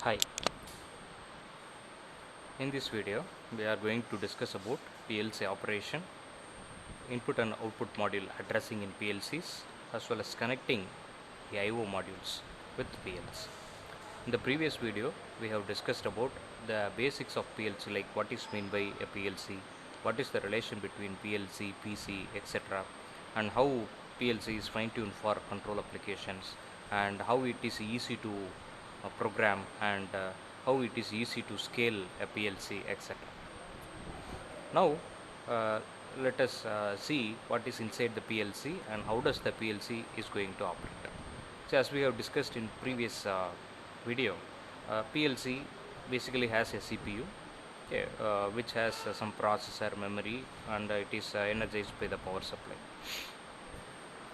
Hi, in this video we are going to discuss about PLC operation, input and output module addressing in PLCs, as well as connecting the I/O modules with PLC. In the previous video we have discussed about the basics of PLC, like what is meant by a PLC, what is the relation between PLC, PC, etc., and how PLC is fine-tuned for control applications, and how it is easy to program, and how it is easy to scale a PLC, etc. Now, uh, let us see what is inside the PLC and how does the PLC is going to operate. So, as we have discussed in previous video, PLC basically has a CPU, okay, which has some processor, memory, and it is energized by the power supply.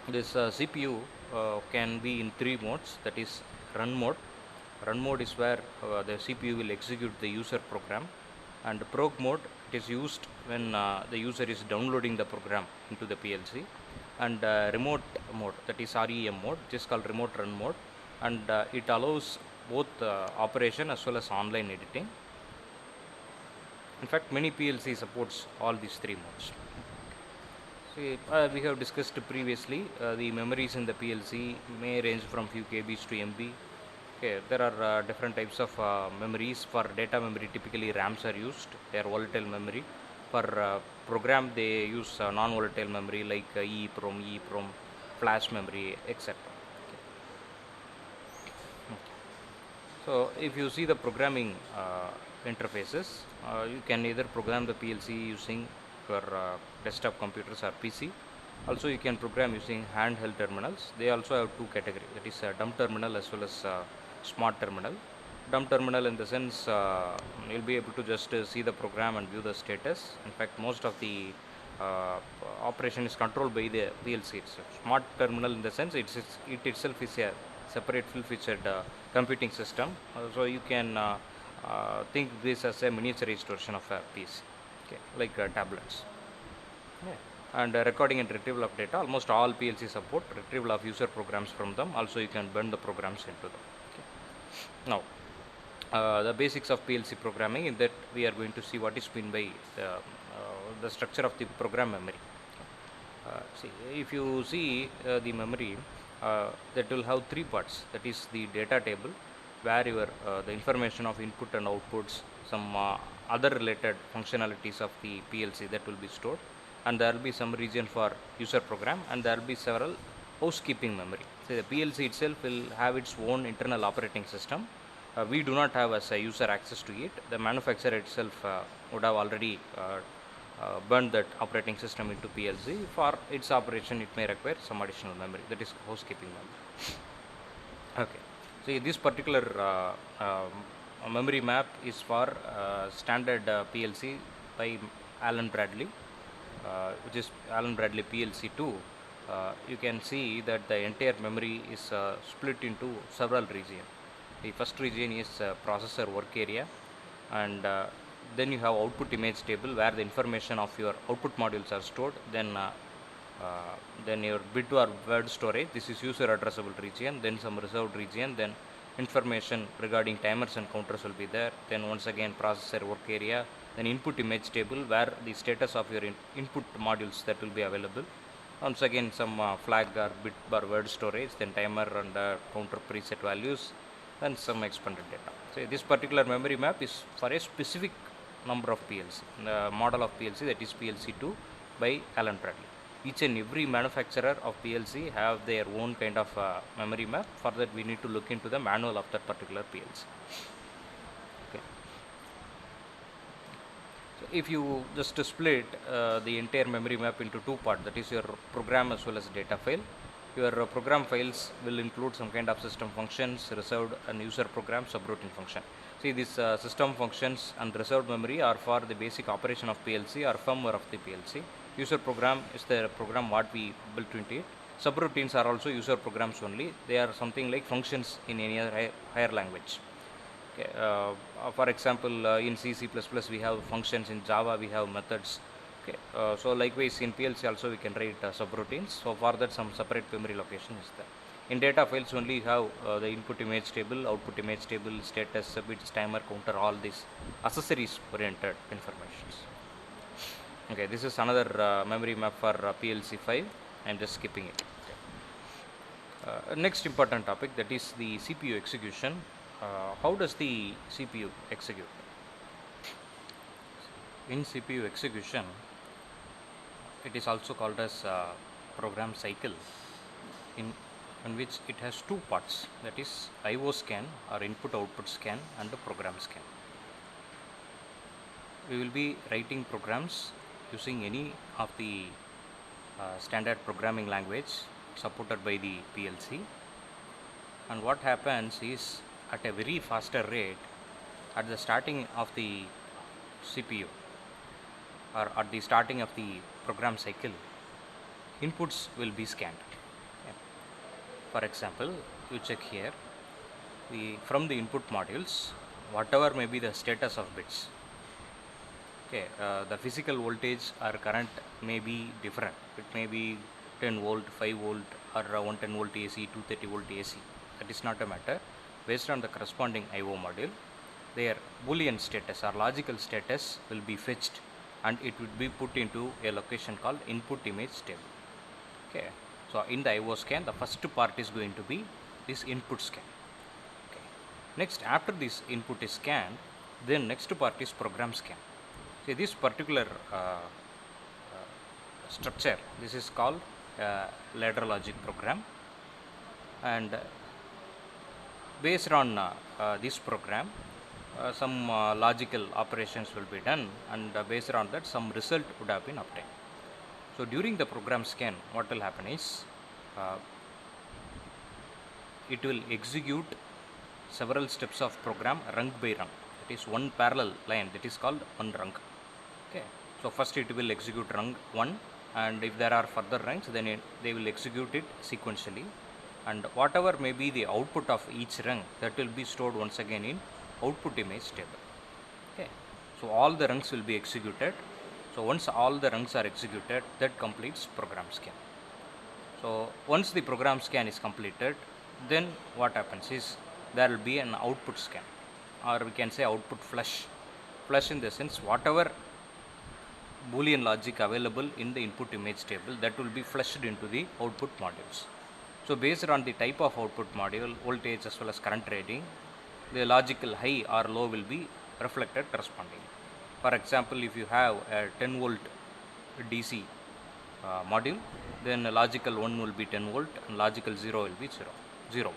This CPU can be in three modes, that is run mode. Run mode is where the CPU will execute the user program, and probe mode, it is used when the user is downloading the program into the PLC, and remote mode, that is REM mode, it is called remote run mode, and it allows both operation as well as online editing. In fact, many PLC supports all these three modes. See, we have discussed previously the memories in the PLC may range from few KBs to MB. Okay, there are different types of memories. For data memory, typically RAMs are used. They are volatile memory. For program, they use non-volatile memory like EEPROM, flash memory, etc. So, if you see the programming interfaces, you can either program the PLC using your desktop computers or PC. Also, you can program using handheld terminals. They also have two categories, that is dumb terminal as well as smart terminal. Dumb terminal, in the sense you'll be able to just see the program and view the status. In fact, most of the operation is controlled by the PLC itself. Smart terminal, in the sense it itself is a separate full-featured computing system. So you can think this as a miniaturized version of a PC, okay, like tablets. Yeah. And recording and retrieval of data, almost all PLC support retrieval of user programs from them. Also, you can burn the programs into them. Okay. Now, the basics of PLC programming, in that we are going to see what is meant by the structure of the program memory. See, if you see the memory, that will have three parts. That is the data table, where your the information of input and outputs, some other related functionalities of the PLC that will be stored, and there will be some region for user program, and there will be several housekeeping memory. So the PLC itself will have its own internal operating system. We do not have as a user access to it. The manufacturer itself would have already burned that operating system into PLC. For its operation, it may require some additional memory, that is housekeeping memory. Okay, so this particular memory map is for standard PLC by Allen Bradley, which is Allen Bradley PLC2. You can see that the entire memory is split into several regions. The first region is processor work area, and then you have output image table, where the information of your output modules are stored. Then your bit or word storage, this is user addressable region. Then some reserved region, then information regarding timers and counters will be there. Then once again processor work area, then input image table, where the status of your input modules that will be available. Once again some flag or bit or word storage, then timer and counter preset values, and some expanded data. So this particular memory map is for a specific number of PLC, the model of PLC, that is PLC2 by Allen Bradley. Each and every manufacturer of PLC have their own kind of memory map. For that, we need to look into the manual of that particular PLC. Okay. So if you just split the entire memory map into two parts, that is your program as well as data file. Your program files will include some kind of system functions, reserved and user program, subroutine function. See, these system functions and reserved memory are for the basic operation of PLC or firmware of the PLC. User program is the program what we built into it. Subroutines are also user programs only. They are something like functions in any other higher language. Okay. For example, in C, C++ we have functions, in Java we have methods. Okay, so likewise in PLC also we can write subroutines. So for that, some separate memory location is there. In data files only you have the input image table, output image table, status, bits, timer, counter, all these accessories oriented informations. Okay, this is another memory map for PLC 5. I am just skipping it. Next important topic, that is the CPU execution. How does the CPU execute? In CPU execution, it is also called as program cycle, in which it has two parts, that is IO scan or input output scan and the program scan. We will be writing programs using any of the standard programming language supported by the PLC, and what happens is, at a very faster rate, at the starting of the CPU or at the starting of the program cycle, inputs will be scanned. Okay. For example, you check here, from the input modules, whatever may be the status of bits, okay, the physical voltage or current may be different. It may be 10 volt, 5 volt, or 110 volt AC, 230 volt AC. That is not a matter. Based on the corresponding IO module, their Boolean status or logical status will be fetched, and it would be put into a location called input image table. Okay. So in the IO scan, the first part is going to be this input scan. Okay. Next, after this input is scanned, then next part is program scan. See, this particular structure, this is called ladder logic program, and based on this program, some logical operations will be done, and based on that, some result would have been obtained. So during the program scan, what will happen is, it will execute several steps of program rung by rung. It is one parallel line, that is called one rung. Okay. So first it will execute rung 1, and if there are further rungs, then they will execute it sequentially, and whatever may be the output of each rung, that will be stored once again in output image table. Okay. So all the rungs will be executed. So once all the rungs are executed, that completes program scan. So once the program scan is completed, then what happens is, there will be an output scan, or we can say output flush. Flush in the sense, whatever Boolean logic available in the input image table, that will be flushed into the output modules. So based on the type of output module, voltage as well as current rating, the logical high or low will be reflected correspondingly. For example, if you have a 10 volt DC module, then logical 1 will be 10 volt and logical 0 will be 0 volt.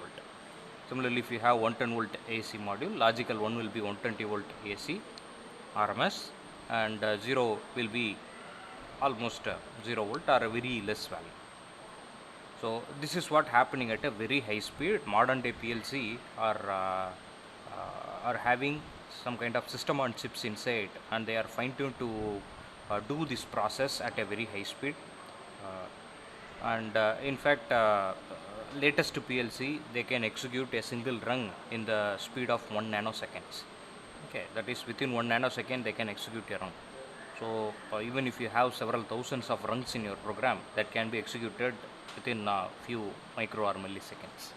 Similarly, if you have 110 volt AC module, logical 1 will be 120 volt AC RMS, and 0 will be almost 0 volt or a very less value. So this is what happening at a very high speed. Modern day PLC are having some kind of system on chips inside, and they are fine-tuned to do this process at a very high speed. In fact, latest PLC, they can execute a single rung in the speed of 1 nanoseconds. Okay, that is within 1 nanosecond they can execute a rung. So even if you have several thousands of rungs in your program, that can be executed within a few micro or milliseconds.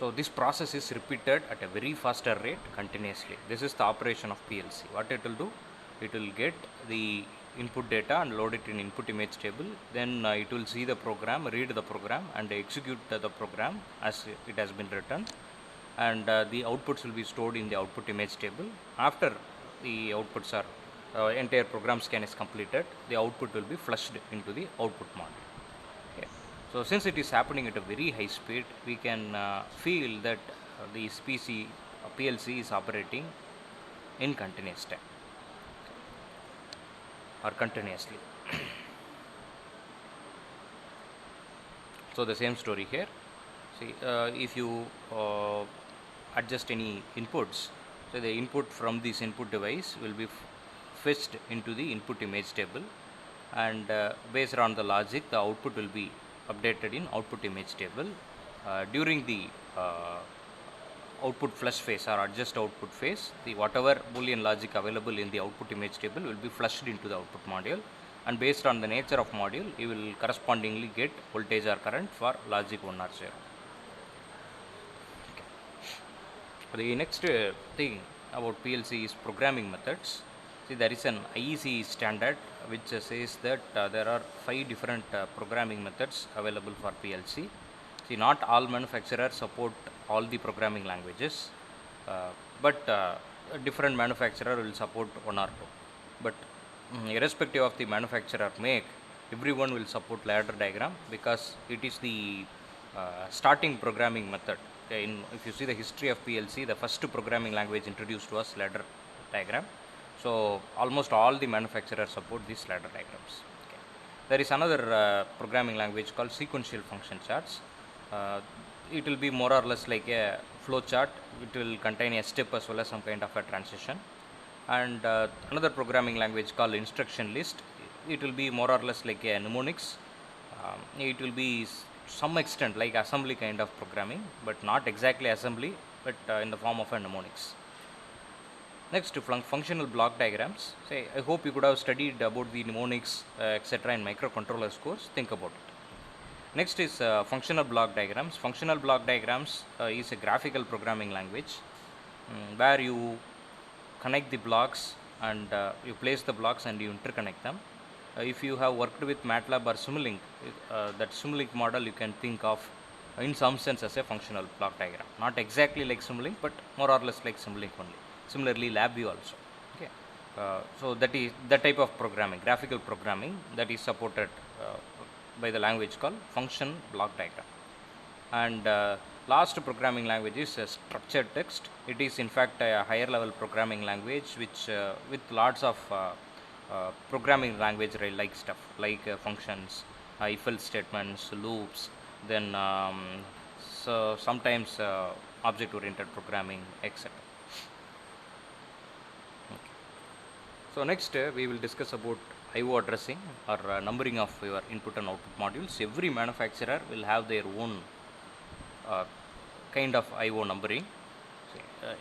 So this process is repeated at a very faster rate continuously. This is the operation of PLC. What it will do, it will get the input data and load it in input image table. Then it will see the program, read the program, and execute the program as it has been written. And the outputs will be stored in the output image table. After the outputs are entire program scan is completed, the output will be flushed into the output module. Okay. So since it is happening at a very high speed, we can feel that the PLC is operating in continuous time or continuously. So the same story here. See, if you adjust any inputs, so the input from this input device will be fetched into the input image table, and based on the logic, the output will be updated in output image table. During the output flush phase or adjust output phase, the whatever Boolean logic available in the output image table will be flushed into the output module, and based on the nature of module, you will correspondingly get voltage or current for logic 1 or 0. The next thing about PLC is programming methods. See, there is an IEC standard which says that there are 5 different programming methods available for PLC. See, not all manufacturers support all the programming languages, but a different manufacturer will support 1 or 2. But irrespective of the manufacturer make, everyone will support ladder diagram because it is the starting programming method. If you see the history of PLC, the first programming language introduced was ladder diagram. So almost all the manufacturers support these ladder diagrams. Okay. There is another programming language called sequential function charts. It will be more or less like a flow chart. It will contain a step as well as some kind of a transition. And another programming language called instruction list. It will be more or less like a mnemonics. It will be some extent like assembly kind of programming, but not exactly assembly, but in the form of a mnemonics. Next, functional block diagrams. Say, I hope you could have studied about the mnemonics, etc. in microcontrollers course. Think about it. Next is functional block diagrams. Functional block diagrams is a graphical programming language where you connect the blocks and you place the blocks and you interconnect them. If you have worked with MATLAB or Simulink, that Simulink model you can think of in some sense as a functional block diagram. Not exactly like Simulink, but more or less like Simulink only. Similarly, LabVIEW also. Okay. So that is that type of programming, graphical programming, that is supported by the language called function block diagram. And last programming language is structured text. It is in fact a higher level programming language which with lots of programming language like stuff like functions, if else statements, loops, then so sometimes object oriented programming, etc. Okay. So next we will discuss about IO addressing or numbering of your input and output modules. Every manufacturer will have their own kind of IO numbering.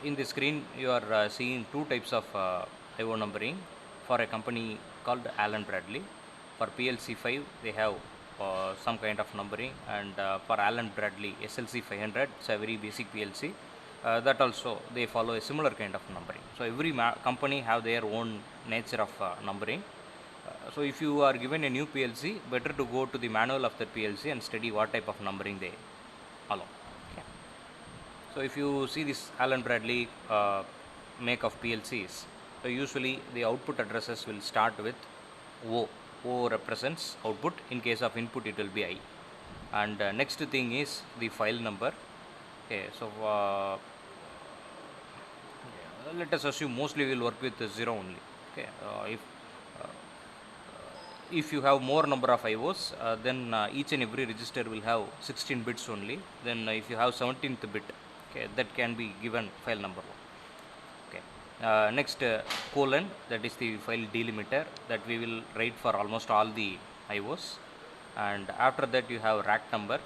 In the screen you are seeing two types of IO numbering for a company called Allen Bradley. For PLC5 they have some kind of numbering, and for Allen Bradley SLC 500, it's a very basic PLC, that also they follow a similar kind of numbering. So every company have their own nature of numbering. So if you are given a new PLC, better to go to the manual of the PLC and study what type of numbering they allow. Okay. So if you see this Allen Bradley make of PLCs, so usually the output addresses will start with O. O represents output. In case of input, it will be I. And next thing is the file number. Okay, so let us assume mostly we will work with 0 only. Okay, if you have more number of IOs, then each and every register will have 16 bits only. Then if you have 17th bit, okay, that can be given file number 1. Okay. Next colon, that is the file delimiter that we will write for almost all the IOs. And after that you have rack number.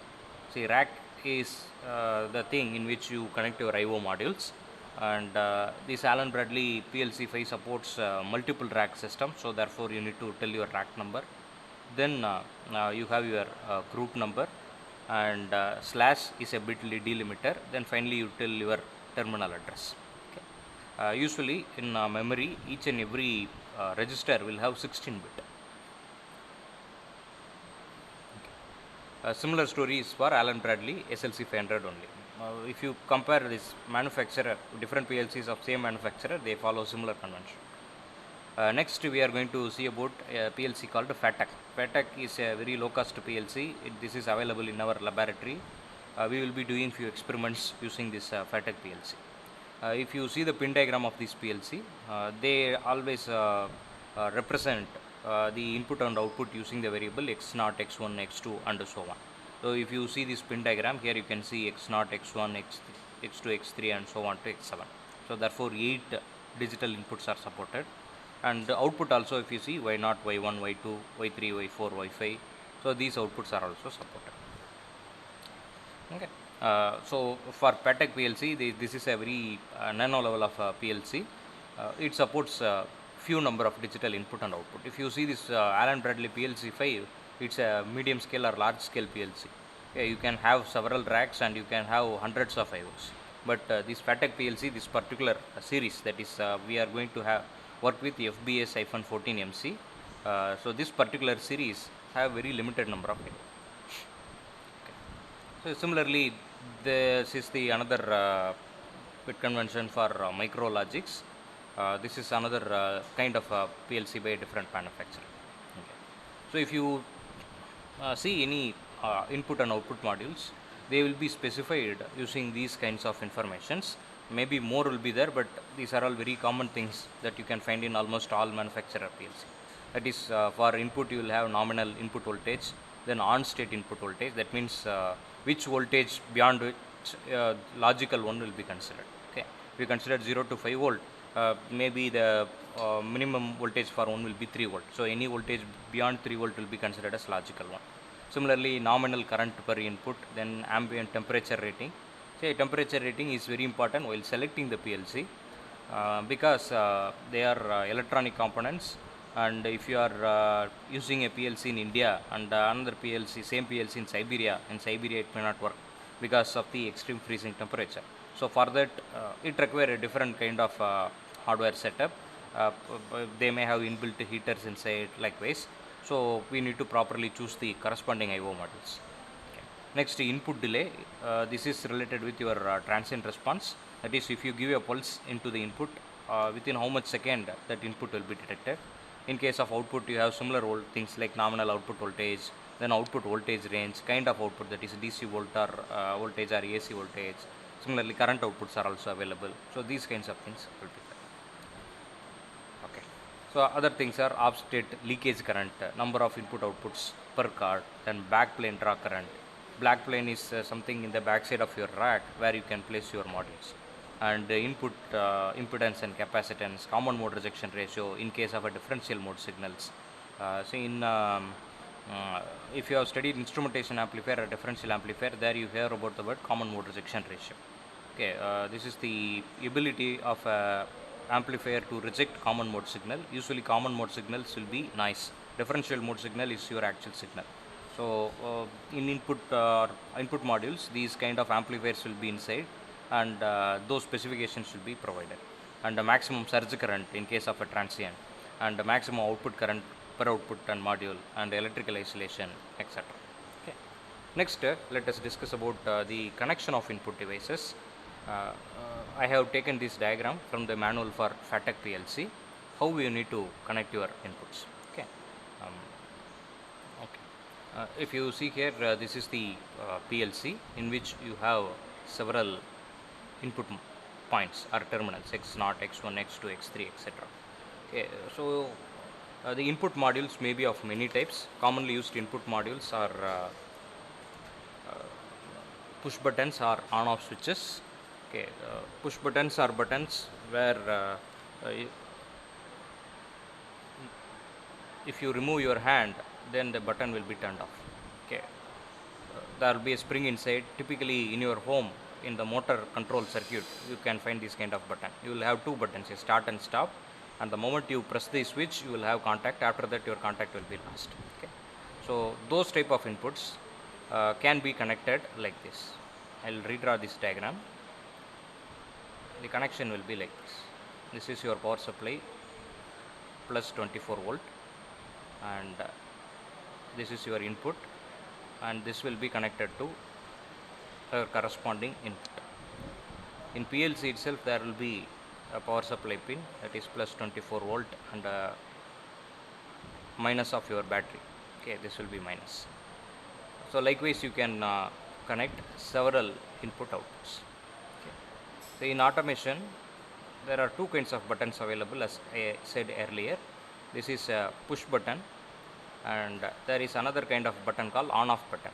See, rack is the thing in which you connect your IO modules. And this Allen Bradley PLC5 supports multiple rack systems, so therefore you need to tell your rack number. Then you have your group number, and slash is a bit delimiter. Then finally you tell your terminal address. Okay. Usually in memory, each and every register will have 16 bit. Okay. Similar story is for Allen Bradley SLC 500 only. If you compare this manufacturer, different PLCs of same manufacturer, they follow similar convention. Next we are going to see about a PLC called FATAC. FATAC is a very low cost PLC. This is available in our laboratory. We will be doing few experiments using this FATAC PLC. If you see the pin diagram of this PLC, they always represent the input and output using the variable x0, x1, x2 and so on. So if you see this pin diagram, here you can see x0, x1, x2, x3 and so on to x7. So therefore 8 digital inputs are supported, and the output also if you see y0, y1, y2, y3, y4, y5. So these outputs are also supported. Okay. So for FATAC PLC, this is a very nano level of PLC. It supports few number of digital input and output. If you see this Allen Bradley PLC 5, it's a medium scale or large scale PLC. Okay, you can have several racks and you can have hundreds of IOs. But this FATEC PLC, this particular series, that is we are going to have work with FBS-14 MC. So this particular series have very limited number of IOs. So similarly, this is the another bit convention for micrologics. This is another kind of PLC by a different manufacturer. Okay. So if you see any input and output modules, they will be specified using these kinds of informations. Maybe more will be there, but these are all very common things that you can find in almost all manufacturer PLC. That is, for input you will have nominal input voltage, then on state input voltage. That means which voltage beyond which logical one will be considered. Okay, if you consider 0 to 5 volt, maybe the minimum voltage for one will be 3 volt. So any voltage beyond 3 volt will be considered as logical one. Similarly, nominal current per input, then ambient temperature rating. Say temperature rating is very important while selecting the PLC because they are electronic components. And if you are using a PLC in India and another PLC, same PLC in Siberia it may not work because of the extreme freezing temperature. So for that, it requires a different kind of hardware setup. They may have inbuilt heaters inside, likewise. So we need to properly choose the corresponding IO modules. Okay. Next, input delay. This is related with your transient response. That is, if you give a pulse into the input, within how much second that input will be detected. In case of output, you have similar things like nominal output voltage, then output voltage range, kind of output, that is DC voltage or AC voltage. Similarly, current outputs are also available. So these kinds of things will be there. Okay. So other things are off-state leakage current, number of input outputs per card, then backplane draw current. Backplane is something in the backside of your rack where you can place your modules. And input impedance and capacitance, common mode rejection ratio in case of a differential mode signals. So in if you have studied instrumentation amplifier or differential amplifier, there you hear about the word common mode rejection ratio. Okay, this is the ability of amplifier to reject common mode signal. Usually common mode signals will be noise. Differential mode signal is your actual signal. So in input modules, these kind of amplifiers will be inside, and those specifications will be provided. And the maximum surge current in case of a transient, and the maximum output current per output and module, and electrical isolation, etc. Okay. Next, let us discuss about the connection of input devices. I have taken this diagram from the manual for FATEC PLC, how you need to connect your inputs. Okay. If you see here, this is the PLC in which you have several input points or terminals, X0, X1, X2, X3, etc. Okay, so the input modules may be of many types. Commonly used input modules are push buttons or on-off switches. Okay, push buttons are buttons where if you remove your hand, then the button will be turned off. Okay, there will be a spring inside. Typically in your home, in the motor control circuit, you can find this kind of button. You will have two buttons, a start and stop, and the moment you press the switch, you will have contact. After that, your contact will be lost. Okay, so those type of inputs can be connected like this. I will redraw this diagram. The connection will be like this. This is your power supply plus 24 volt, and this is your input, and this will be connected to corresponding input. In PLC itself, there will be a power supply pin, that is plus 24 volt, and minus of your battery. Okay, this will be minus. So likewise, you can connect several input outputs. Okay. So in automation, there are two kinds of buttons available, as I said earlier. This is a push button, and there is another kind of button called on-off button,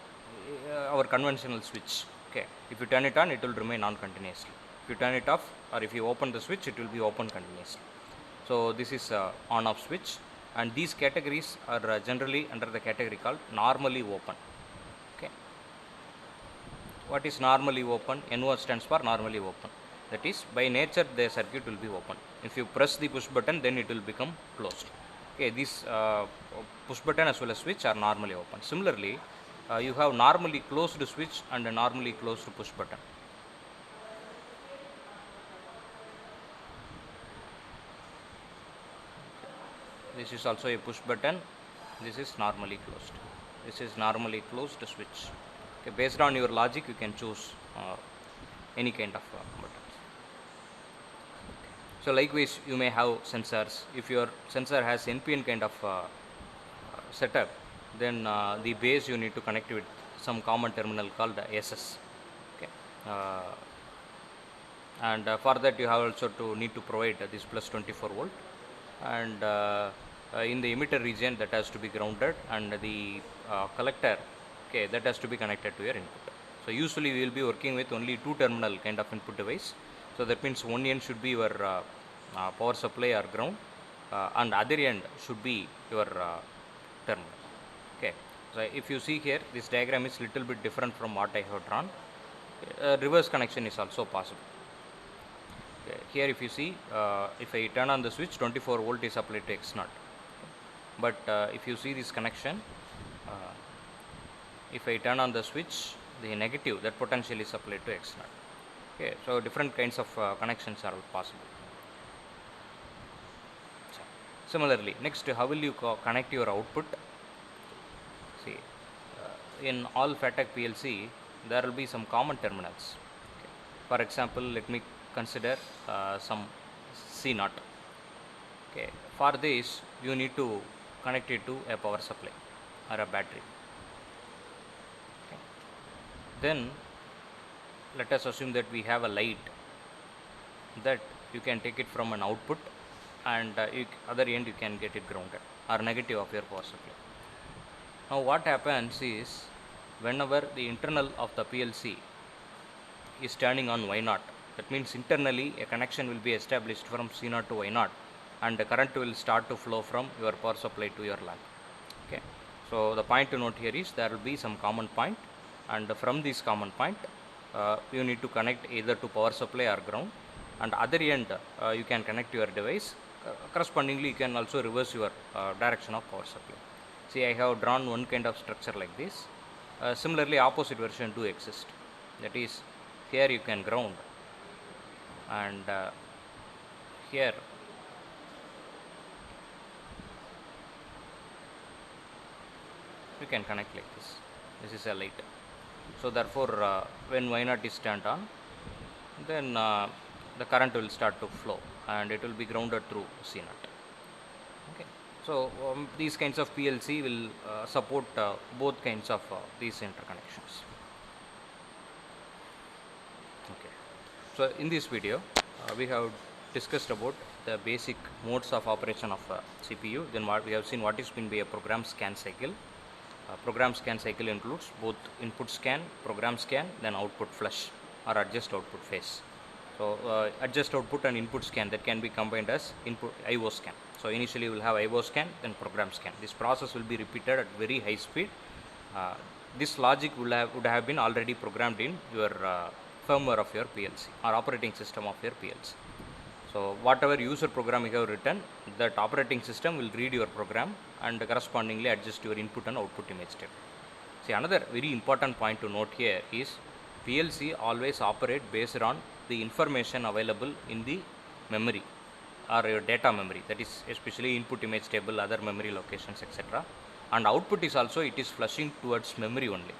our conventional switch. Okay, if you turn it on, it will remain on continuously. If you turn it off, or if you open the switch, it will be open continuously. So this is on-off switch, and these categories are generally under the category called normally open. Okay, what is normally open? NO stands for normally open. That is, by nature the circuit will be open. If you press the push button, then it will become closed. Okay, this push button as well as switch are normally open. Similarly, you have normally closed switch and a normally closed push button. This is also a push button. This is normally closed. This is normally closed switch. Okay, based on your logic, you can choose any kind of buttons. So likewise, you may have sensors. If your sensor has NPN kind of setup, then the base you need to connect with some common terminal called SS. Okay, and for that you have also to need to provide this plus 24 volt, and in the emitter region that has to be grounded, and the collector, okay, that has to be connected to your input. So usually we will be working with only two terminal kind of input device. So that means one end should be your power supply or ground, and other end should be your terminal. Okay, so if you see here, this diagram is little bit different from what I have drawn. Reverse connection is also possible. Okay, here if you see, if I turn on the switch, 24 volt is applied to X naught. But if you see this connection, if I turn on the switch, the negative, that potential is applied to X naught. Okay, so different kinds of connections are possible. So, similarly, next, how will you connect your output? See, in all FATEC PLC, there will be some common terminals. Okay. For example, let me consider some C0. Okay, for this you need to connect it to a power supply or a battery. Okay. Then let us assume that we have a light that you can take it from an output, and other end you can get it grounded or negative of your power supply. Now what happens is, whenever the internal of the PLC is turning on Y0, that means internally a connection will be established from C0 to Y0, and the current will start to flow from your power supply to your lamp. Okay, so the point to note here is there will be some common point, and from this common point you need to connect either to power supply or ground, and other end you can connect your device. Correspondingly, you can also reverse your direction of power supply. See, I have drawn one kind of structure like this. Similarly, opposite version do exist. That is, here you can ground, and here you can connect like this. This is a light. So therefore, when Y0 is turned on, then the current will start to flow, and it will be grounded through C0. Okay. So these kinds of PLC will support both kinds of these interconnections. Okay. So in this video, we have discussed about the basic modes of operation of CPU. Then what we have seen, what is meant by a program scan cycle. Program scan cycle includes both input scan, program scan, then output flush or adjust output phase. So adjust output and input scan, that can be combined as input IO scan. So initially you will have IO scan, then program scan. This process will be repeated at very high speed. This logic would have been already programmed in your firmware of your PLC or operating system of your PLC. So whatever user program you have written, that operating system will read your program and correspondingly adjust your input and output image table. See, another very important point to note here is PLC always operate based on the information available in the memory or your data memory, that is especially input image table, other memory locations, etc. And output is also, it is flushing towards memory only.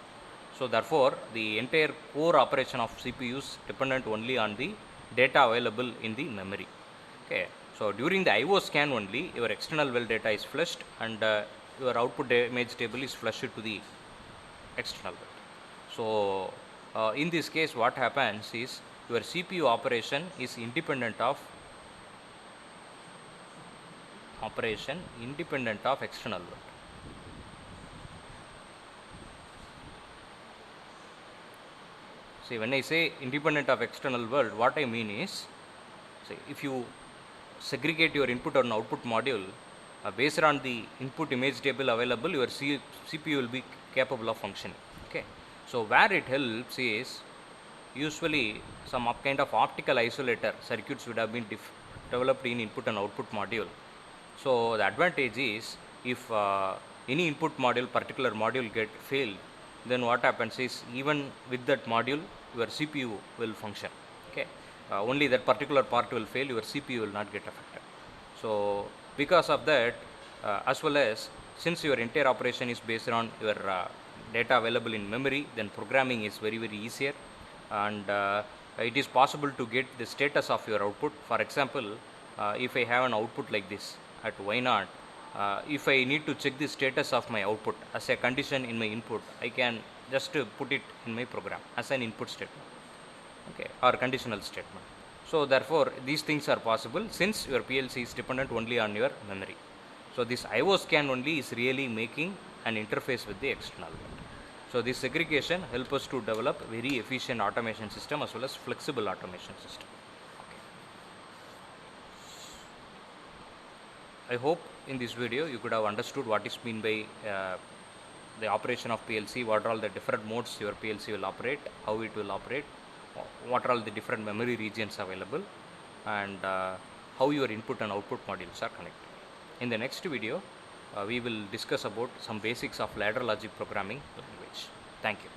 So therefore, the entire core operation of CPU is dependent only on the data available in the memory. Okay. So during the IO scan only, your external well data is flushed, and your output image table is flushed to the external well. So in this case, what happens is your CPU operation is independent of external world. See, when I say independent of external world, what I mean is, see, if you segregate your input and output module based on the input image table available, your CPU will be capable of functioning. Okay. So where it helps is, usually some kind of optical isolator circuits would have been developed in input and output module. So the advantage is if any input module, particular module get failed, then what happens is even with that module your CPU will function. Okay, only that particular part will fail, your CPU will not get affected. So because of that, as well as since your entire operation is based on your data available in memory, then programming is very easier, and it is possible to get the status of your output. For example, if I have an output like this at y0, if I need to check the status of my output as a condition in my input, I can just put it in my program as an input statement, okay, or conditional statement. So therefore these things are possible since your PLC is dependent only on your memory. So this IO scan only is really making an interface with the external world. So this segregation helps us to develop very efficient automation system as well as flexible automation system. I hope in this video you could have understood what is meant by the operation of PLC, what are all the different modes your PLC will operate, how it will operate, what are all the different memory regions available, and how your input and output modules are connected. In the next video, we will discuss about some basics of ladder logic programming language. Thank you.